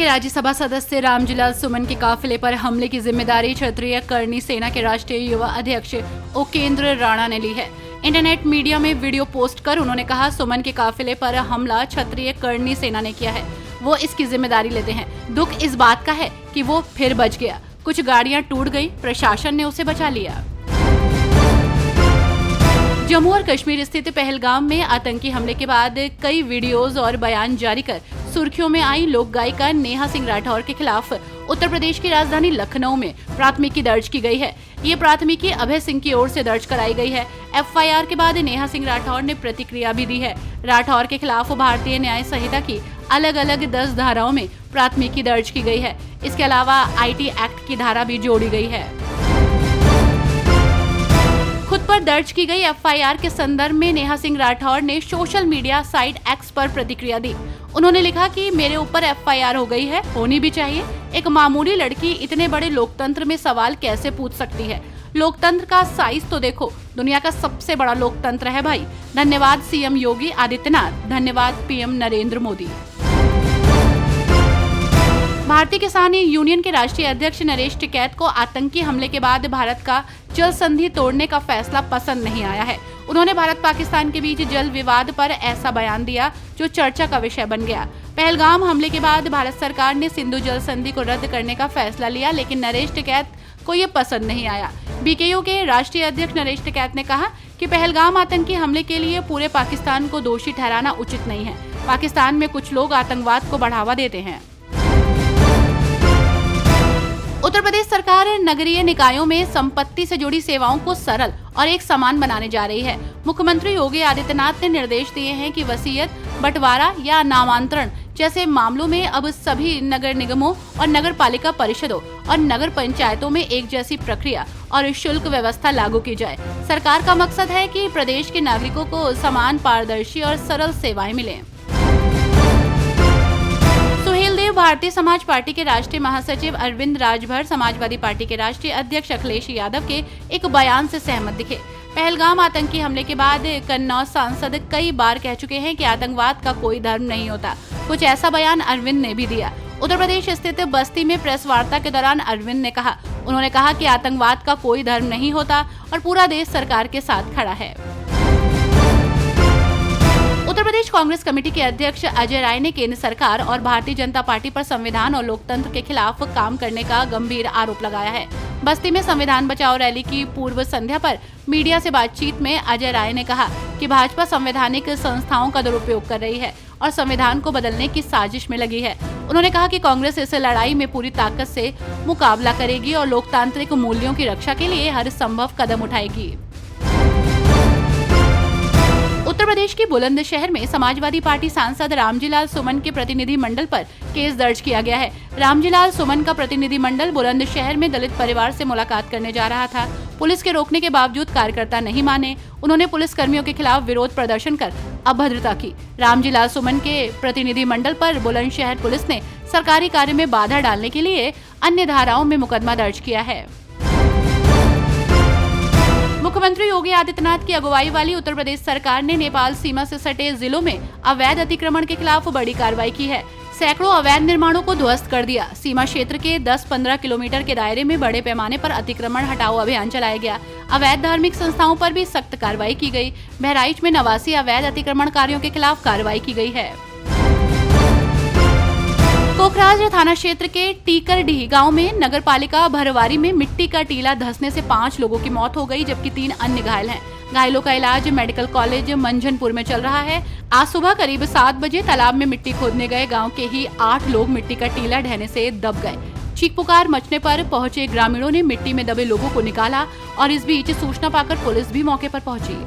के राज्यसभा सदस्य रामजिलाल सुमन के काफिले पर हमले की जिम्मेदारी क्षत्रिय करनी सेना के राष्ट्रीय युवा अध्यक्ष उपेंद्र राणा ने ली है। इंटरनेट मीडिया में वीडियो पोस्ट कर उन्होंने कहा, सुमन के काफिले पर हमला क्षत्रिय करनी सेना ने किया है, वो इसकी जिम्मेदारी लेते हैं। दुख इस बात का है कि वो फिर बच गया। कुछ गाड़ियां टूट गई, प्रशासन ने उसे बचा लिया। जम्मू और कश्मीर स्थित पहलगाम में आतंकी हमले के बाद कई वीडियोज और बयान जारी कर सुर्खियों में आई लोक गायिका नेहा सिंह राठौर के खिलाफ उत्तर प्रदेश की राजधानी लखनऊ में प्राथमिकी दर्ज की गई है। ये प्राथमिकी अभय सिंह की ओर से दर्ज कराई गई है। एफआईआर के बाद नेहा सिंह राठौर ने प्रतिक्रिया भी दी है। राठौर के खिलाफ भारतीय न्याय संहिता की अलग अलग 10 धाराओं में प्राथमिकी दर्ज की गई है। इसके अलावा आईटी एक्ट की धारा भी जोड़ी गई है। खुद पर दर्ज की गई एफआईआर के संदर्भ में नेहा सिंह राठौर ने सोशल मीडिया साइट एक्स पर प्रतिक्रिया दी। उन्होंने लिखा कि मेरे ऊपर एफआईआर हो गई है, होनी भी चाहिए। एक मामूली लड़की इतने बड़े लोकतंत्र में सवाल कैसे पूछ सकती है? लोकतंत्र का साइज तो देखो, दुनिया का सबसे बड़ा लोकतंत्र है भाई। धन्यवाद सीएम योगी आदित्यनाथ, धन्यवाद पीएम नरेंद्र मोदी। भारतीय किसान यूनियन के राष्ट्रीय अध्यक्ष नरेश टिकैत को आतंकी हमले के बाद भारत का जल संधि तोड़ने का फैसला पसंद नहीं आया है। उन्होंने भारत पाकिस्तान के बीच जल विवाद पर ऐसा बयान दिया जो चर्चा का विषय बन गया। पहलगाम हमले के बाद भारत सरकार ने सिंधु जल संधि को रद्द करने का फैसला लिया, लेकिन नरेश टिकैत को ये पसंद नहीं आया। बीकेयू के राष्ट्रीय अध्यक्ष नरेश टिकैत ने कहा कि पहलगाम आतंकी हमले के लिए पूरे पाकिस्तान को दोषी ठहराना उचित नहीं है। पाकिस्तान में कुछ लोग आतंकवाद को बढ़ावा देते हैं। उत्तर प्रदेश सरकार नगरीय निकायों में संपत्ति से जुड़ी सेवाओं को सरल और एक समान बनाने जा रही है। मुख्यमंत्री योगी आदित्यनाथ ने निर्देश दिए हैं कि वसीयत, बंटवारा या नामांतरण जैसे मामलों में अब सभी नगर निगमों और नगर पालिका परिषदों और नगर पंचायतों में एक जैसी प्रक्रिया और शुल्क व्यवस्था लागू की जाए। सरकार का मकसद है कि प्रदेश के नागरिकों को समान, पारदर्शी और सरल सेवाएं मिलें। भारतीय समाज पार्टी के राष्ट्रीय महासचिव अरविंद राजभर समाजवादी पार्टी के राष्ट्रीय अध्यक्ष अखिलेश यादव के एक बयान से सहमत दिखे। पहलगाम आतंकी हमले के बाद कन्नौज सांसद कई बार कह चुके हैं कि आतंकवाद का कोई धर्म नहीं होता। कुछ ऐसा बयान अरविंद ने भी दिया। उत्तर प्रदेश स्थित बस्ती में प्रेस वार्ता के दौरान अरविंद ने कहा कि आतंकवाद का कोई धर्म नहीं होता और पूरा देश सरकार के साथ खड़ा है। उत्तर प्रदेश कांग्रेस कमेटी के अध्यक्ष अजय राय ने केंद्र सरकार और भारतीय जनता पार्टी पर संविधान और लोकतंत्र के खिलाफ काम करने का गंभीर आरोप लगाया है। बस्ती में संविधान बचाओ रैली की पूर्व संध्या पर मीडिया से बातचीत में अजय राय ने कहा कि भाजपा संवैधानिक संस्थाओं का दुरुपयोग कर रही है और संविधान को बदलने की साजिश में लगी है। उन्होंने कहा कि कांग्रेस इस लड़ाई में पूरी ताकत से मुकाबला करेगी और लोकतांत्रिक मूल्यों की रक्षा के लिए हर संभव कदम उठाएगी। उत्तर प्रदेश की बुलंदशहर में समाजवादी पार्टी सांसद रामजिलाल सुमन के प्रतिनिधि मंडल पर केस दर्ज किया गया है। रामजिलाल सुमन का प्रतिनिधि मंडल बुलंदशहर में दलित परिवार से मुलाकात करने जा रहा था। पुलिस के रोकने के बावजूद कार्यकर्ता नहीं माने। उन्होंने पुलिस कर्मियों के खिलाफ विरोध प्रदर्शन कर अभद्रता की। रामजिलाल सुमन के प्रतिनिधि मंडल पर बुलंदशहर पुलिस ने सरकारी कार्य में बाधा डालने के लिए अन्य धाराओं में मुकदमा दर्ज किया है। मुख्यमंत्री योगी आदित्यनाथ की अगुवाई वाली उत्तर प्रदेश सरकार ने नेपाल सीमा से सटे जिलों में अवैध अतिक्रमण के खिलाफ बड़ी कार्रवाई की है। सैकड़ों अवैध निर्माणों को ध्वस्त कर दिया। सीमा क्षेत्र के 10-15 किलोमीटर के दायरे में बड़े पैमाने पर अतिक्रमण हटाओ अभियान चलाया गया। अवैध धार्मिक संस्थाओं पर भी सख्त कार्रवाई की गई। बहराइच में 89 अवैध अतिक्रमणकारियों के खिलाफ कार्रवाई की गई है। कोखराज थाना क्षेत्र के टीकरडीह गांव में नगर पालिका भरवारी में मिट्टी का टीला धंसने से 5 लोगों की मौत हो गई, जबकि 3 अन्य घायल हैं। घायलों का इलाज मेडिकल कॉलेज मंझनपुर में चल रहा है। आज सुबह करीब 7 बजे तालाब में मिट्टी खोदने गए गांव के ही 8 लोग मिट्टी का टीला ढहने से दब गए। चीख पुकार मचने पर पहुंचे ग्रामीणों ने मिट्टी में दबे लोगों को निकाला और इस बीच सूचना पाकर पुलिस भी मौके पर पहुंची।